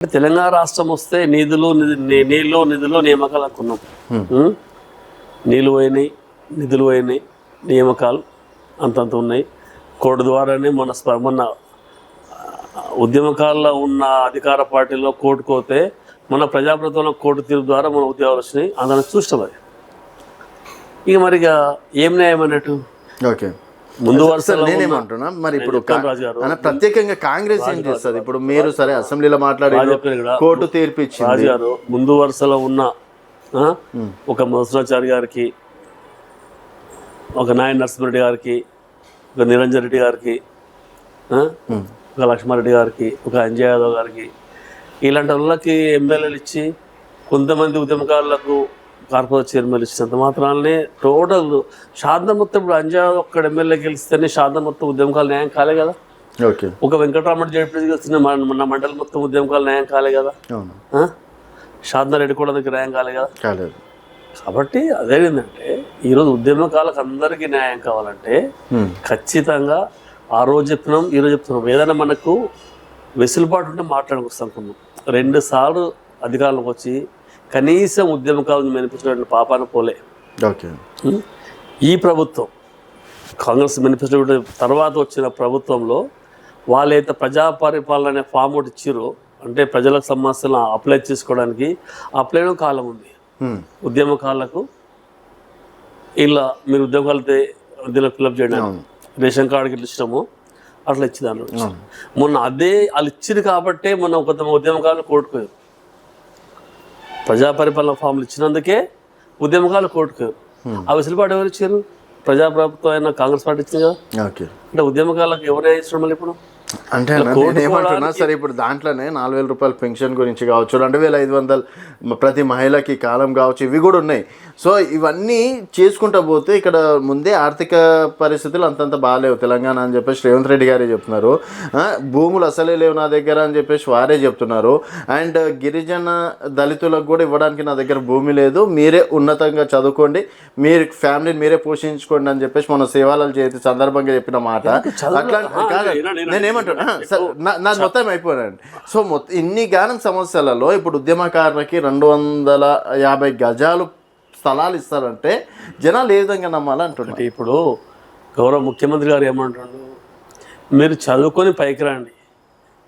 తెలంగాణ రాష్ట్రం వస్తే నీళ్ళు నిధులు నియామకాలు అనుకున్నాం. నీళ్ళు పోయినాయి, నిధులు పోయినాయి, నియామకాలు అంతంత ఉన్నాయి. కోర్టు ద్వారానే మొన్న ఉద్యమకాలలో ఉన్న అధికార పార్టీలో కోర్టుకు పోతే మన ప్రజాప్రభుత్వంలో కోర్టు తీర్పు ద్వారా మన ఉద్యోగాలు వచ్చినాయి. అందరం చూస్తాం. అది ఇక మరిగా ఏం న్యాయం అన్నట్టు. ఓకే, ముందు వరుసలో నేనేమంటున్నా, మరి ఇప్పుడు ప్రత్యేకంగా కాంగ్రెస్ ఏం చేస్తుంది? ఇప్పుడు మీరు సరే అసెంబ్లీలో మాట్లాడారు, కోర్టు తీర్పు ఇచ్చింది. రాజుగారు ముందు వరుసలో ఉన్న ఒక మధుసూదనాచారి గారికి, ఒక నాయన నరసింహారెడ్డి గారికి, ఒక నిరంజన్ రెడ్డి గారికి, ఒక లక్ష్మారెడ్డి గారికి, ఒక అంజయ్ యాదవ్ గారికి, ఇలాంటి వాళ్ళకి ఎమ్మెల్యేలు ఇచ్చి కొంతమంది ఉద్యమకారులకు కార్పొరేట్ చైర్మన్ ఇచ్చినంత మాత్రాలనే టోటల్ షాద్నగర్ మొత్తం ఇప్పుడు అంజయ్ ఒక్కడ ఎమ్మెల్యే గెలిస్తేనే షాద్నగర్ మొత్తం ఉద్యమకాలు న్యాయం కాలే కదా. ఓకే, ఒక వెంకటరామరెడ్డి జడ్పీ గెలిచిన మన మండలి మొత్తం ఉద్యమకాలు న్యాయం కాలే కదా. షాద్నగర్ రెడ్డి కూడా దగ్గర న్యాయం కాలే కదా. కాబట్టి అదేంటంటే ఈరోజు ఉద్యమకాలకు అందరికీ న్యాయం కావాలంటే ఖచ్చితంగా ఆ రోజు చెప్తున్నాం, ఈరోజు చెప్తున్నాం, ఏదైనా మనకు వెసులుబాటు ఉంటే మాట్లాడుకొస్తానుకున్నాం. 2 సార్లు అధికారంలోకి వచ్చి కనీసం ఉద్యమకాలను మేనిఫెస్టో పాపాన పోలే. ఓకే, ఈ ప్రభుత్వం కాంగ్రెస్ మేనిఫెస్టో తర్వాత వచ్చిన ప్రభుత్వంలో వాళ్ళైతే ప్రజా పరిపాలన అనే ఫామ్ ఒకటి ఇచ్చారో, అంటే ప్రజలకు సమస్యలను అప్లై చేసుకోవడానికి అప్లై కాలం ఉంది. ఉద్యమకాలకు ఇలా మీరు ఉద్యోగాలతో దీనిలో ఫిల్అప్ చేయడానికి రేషన్ కార్డుకి ఇట్లా ఇష్టము అట్లా ఇచ్చిందాను. మొన్న అదే వాళ్ళు ఇచ్చింది కాబట్టే మొన్న కొంత ఉద్యమకాలను కోర్టుకోయారు. ప్రజా పరిపాలన ఫామ్లు ఇచ్చినందుకే ఉద్యమకాలు కోర్టుకోయారు. ఆ వెసులుబాటు ఎవరు ఇచ్చారు? ప్రజాప్రభుత్వం అయినా కాంగ్రెస్ పార్టీ ఇచ్చింది కదా. అంటే ఉద్యమకాలకు ఎవరైనా ఇష్టం మళ్ళీ ఇప్పుడు అంటే ఏమంటున్నా సరే, ఇప్పుడు దాంట్లోనే 4,000 రూపాయల పెన్షన్ గురించి కావచ్చు, 2,500 ప్రతి మహిళకి కాలం కావచ్చు, ఇవి కూడా ఉన్నాయి. సో ఇవన్నీ చేసుకుంటా పోతే ఇక్కడ ముందే ఆర్థిక పరిస్థితులు అంతంత బాగాలేవు తెలంగాణ అని చెప్పేసి రేవంత్ రెడ్డి గారే చెప్తున్నారు. భూములు అసలే లేవు నా దగ్గర అని చెప్పేసి వారే చెప్తున్నారు. అండ్ గిరిజన దళితులకు కూడా ఇవ్వడానికి నా దగ్గర భూమి లేదు, మీరే ఉన్నతంగా చదువుకోండి, మీరు ఫ్యామిలీని మీరే పోషించుకోండి అని చెప్పేసి మన సేవాలు చేతి సందర్భంగా చెప్పిన మాట. అట్లా నేనేమంటున్నా, నాది మొత్తం అయిపోయానండి. సో ఇన్ని గానం సమస్యలలో ఇప్పుడు ఉద్యమకారులకి 250 గజాలు స్థలాలు ఇస్తారంటే జనాలు ఏ విధంగా నమ్మాలంటున్నారు? ఇప్పుడు గౌరవ ముఖ్యమంత్రి గారు ఏమంటాడు, మీరు చదువుకొని పైకి రండి,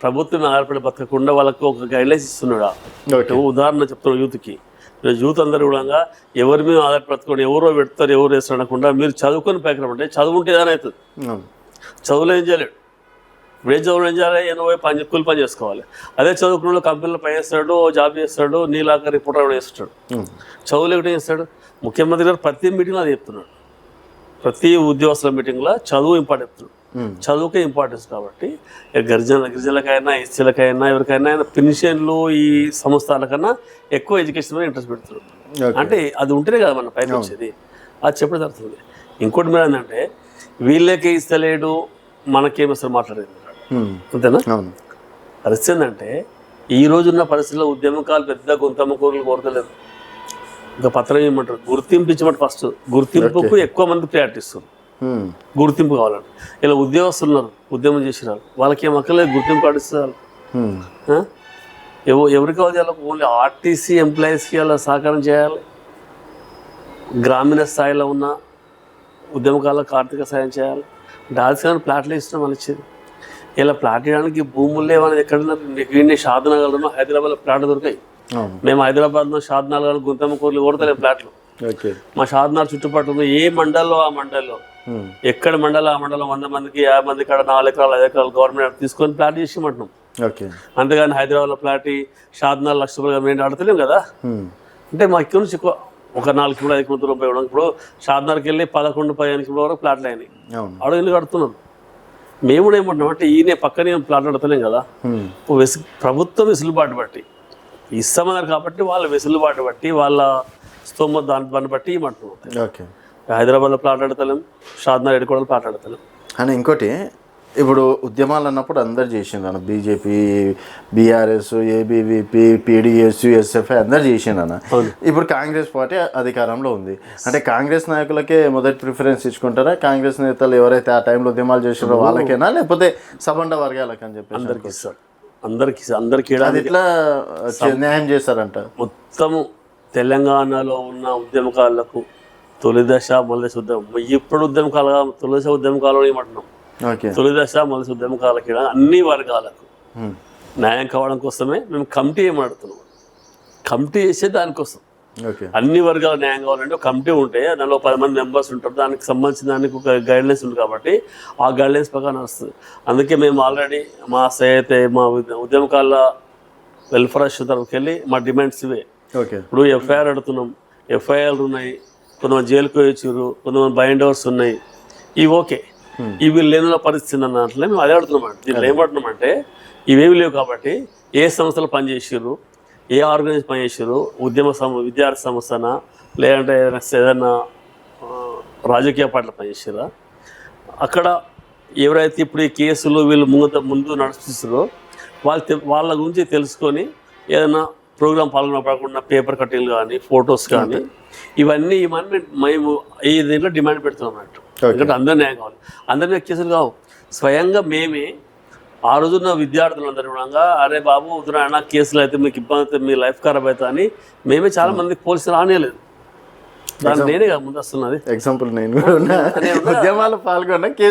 ప్రభుత్వం ఆధారపడి బతకకుండా వాళ్ళకు ఒక గైడ్లైన్స్ ఇస్తున్నాడు. ఉదాహరణ చెప్తున్నారు యూత్కి. యూత్ అందరూ కూడా ఎవరి మీద ఆధారపడుకోండి, ఎవరో పెడతారు ఎవరు వేస్తారు అనకుండా మీరు చదువుకొని పైకి రమ్మంటే చదువుకుంటే ఏదైనా అవుతుంది. చదువులో ఏం చేయలేడు. ఇప్పుడు చదువులు ఏం చేయాలి? 80 కూలి పని చేసుకోవాలి. అదే చదువుకున్న కంపెనీలో పని చేస్తాడు, జాబ్ చేస్తాడు, నీలాగా రిపోర్టర్ కూడా చేస్తాడు. చదువులు ఒకటి చేస్తాడు. ముఖ్యమంత్రి గారు ప్రతి మీటింగ్లో అది చెప్తున్నాడు. ప్రతి ఉద్యోగస్తుల మీటింగ్లో చదువు ఇంపార్టెంట్ చెప్తున్నాడు. చదువుకే ఇంపార్టెన్స్. కాబట్టి గిరిజనులకైనా, ఎస్సీలకైనా, ఎవరికైనా పెన్షన్లు ఈ సంస్థలకన్నా ఎక్కువ ఎడ్యుకేషన్ మీద ఇంట్రెస్ట్ పెడుతున్నాడు. అంటే అది ఉంటేనే కదా మన పైన వచ్చేది. అది చెప్పడం జరుగుతుంది. ఇంకోటి మీద ఏంటంటే వీళ్ళకే ఇస్తలేడు మనకేమి అసలు మాట్లాడేది అంతేనా? పరిస్థితి ఏంటంటే ఈ రోజున్న పరిస్థితుల్లో ఉద్యమకాలు పెద్ద గొంతమ్మ కూరలు కోరతలేదు. ఇంకా పత్రం ఏమంటారు, గుర్తింపు ఇచ్చమంటే ఫస్ట్ గుర్తింపుకు ఎక్కువ మంది ప్రయారిటీ ఇస్తారు. గుర్తింపు కావాలంటే ఇలా ఉద్యోగస్తులు ఉన్నారు, ఉద్యమం చేసినారు, వాళ్ళకి ఏం అక్కర్లేదు, గుర్తింపు పాటిస్తారు. ఎవరికి కావాలి? ఓన్లీ ఆర్టీసీ ఎంప్లాయీస్కి అలా సహకారం చేయాలి. గ్రామీణ స్థాయిలో ఉన్న ఉద్యమకాలకు ఆర్థిక సాయం చేయాలి. డాల్సిన ప్లాట్లు ఇస్తున్నాం వాళ్ళు ఇచ్చేది. ఇలా ప్లాట్ వేయడానికి భూములు లేవనేది ఎక్కడన్నా షాద్నగర్లో, హైదరాబాద్లో ప్లాట్లు దొరికాయి. మేము హైదరాబాద్లో షాద్నగర్ గుంతమ్మ కూరలు కొడతలేము ప్లాట్లు. మా షాద్నగర్ చుట్టుపక్కల ఏ మండల్లో ఆ మండల్లో, ఎక్కడ మండలం ఆ మండలం 100 మందికి 50 మంది కాడ 4 ఎకరాలు 5 ఎకరాలు గవర్నమెంట్ తీసుకొని ప్లాట్ చేసేమంటున్నాం. అంతేగాని హైదరాబాద్లో ప్లాట్ షాద్నగర్ లక్ష రూపాయలు మేము ఆడతలేము కదా. అంటే మా ఇక్కడ నుంచి ఎక్కువ ఒక 4 కిలో 5 కిలో దూరం పోయడం. ఇప్పుడు షాద్నగర్కి వెళ్ళి 11-15 కిలో వరకు ప్లాట్లు అయినాయి. అడుగులు కడుతున్నారు. మేము కూడా ఏమంటున్నాం అంటే ఈయన పక్కనే ప్లాట్లు అడతలేం కదా. ప్రభుత్వం వెసులుబాటు బట్టి ఇస్తామన్నారు కాబట్టి వాళ్ళ వెసులుబాటు బట్టి వాళ్ళ స్తోమత దాన్ని బట్టి ఇవ్వమంటున్నాం. హైదరాబాద్లో ప్లాట్ అడతలేం, షాద్నగర్ ఎడుకోవడం ప్లాట్ అడతలేం. అని ఇంకోటి, ఇప్పుడు ఉద్యమాలు అన్నప్పుడు అందరు చేసిండు, BJP, BRS, ABVP, PDS, SFI అందరు చేసిండు. ఇప్పుడు కాంగ్రెస్ పార్టీ అధికారంలో ఉంది. అంటే కాంగ్రెస్ నాయకులకే మొదటి ప్రిఫరెన్స్ ఇచ్చుకుంటారా? కాంగ్రెస్ నేతలు ఎవరైతే ఆ టైంలో ఉద్యమాలు చేసారో వాళ్ళకేనా, లేకపోతే సబండ వర్గాలకు అని చెప్పి అందరికి ఇస్తారు? అందరికి అది ఎట్లా న్యాయం చేస్తారంట? మొత్తము తెలంగాణలో ఉన్న ఉద్యమకారులకు తొలిదశ మొదటి ఉద్యమం ఇప్పుడు తొలిదశ ఉద్యమకాలం ఏమంటున్నాం, ఓకే, తొలిదశ మొదటి ఉద్యమకాలకి అన్ని వర్గాలకు న్యాయం కావడం కోసమే మేము కమిటీ ఏమాడుతున్నాం. కమిటీ చేసే దానికోసం ఓకే, అన్ని వర్గాల న్యాయం కావాలంటే ఒక కమిటీ ఉంటే దానిలో 10 మంది మెంబర్స్ ఉంటారు, దానికి సంబంధించిన దానికి ఒక గైడ్లైన్స్ ఉంది కాబట్టి ఆ గైడ్లైన్స్ ప్రకారం వస్తుంది. అందుకే మేము ఆల్రెడీ మా ఉద్యమకాల వెల్ఫేర్ అసోసియేషన్ తరఫుకి వెళ్ళి మా డిమాండ్స్ ఇవే. ఓకే, ఇప్పుడు ఎఫ్ఐఆర్ అడుగుతున్నాం, ఎఫ్ఐఆర్లు ఉన్నాయి, కొంతమంది జైలుకు వచ్చారు, కొంతమంది బైండ్ ఓవర్స్ ఉన్నాయి, ఇవి ఓకే. ఇవి లేని పరిస్థితి అన్న దాంట్లో మేము అదే అడుగుతున్నాం. దీంట్లో ఏమంటున్నామంటే ఇవేవి లేవు కాబట్టి ఏ సంస్థలు పనిచేసారు, ఏ ఆర్గనైజేషన్ పనిచేసారు, విద్యార్థి సంస్థనా లేదంటే ఏదైనా రాజకీయ పార్టీలు పనిచేసారా, అక్కడ ఎవరైతే ఇప్పుడు ఈ కేసులు వీళ్ళు ముందు నడిపిస్తారో వాళ్ళ గురించి తెలుసుకొని ఏదైనా ప్రోగ్రాం పాల్గొనకుండా పేపర్ కటింగ్లు కానీ ఫొటోస్ కానీ ఇవన్నీ మేము ఈ దీంట్లో డిమాండ్ పెడుతున్నాం అన్నట్టు. ఎందుకంటే అందరూ న్యాయం కావాలి, అందరి కేసులు కావు. స్వయంగా మేమే ఆ రోజున్న విద్యార్థులందరూ కూడా అరే బాబు వద్దురా కేసులు అయితే మీకు ఇబ్బంది అయితే మీ లైఫ్ ఖరాబ్ అవుతా అని మేమే చాలా మంది పోలీసులు రానియలేదు. దాన్ని నేనే ముందు వస్తున్నది ఎగ్జాంపుల్ నేను ఉద్యమాలు పాల్గొన్న కేసు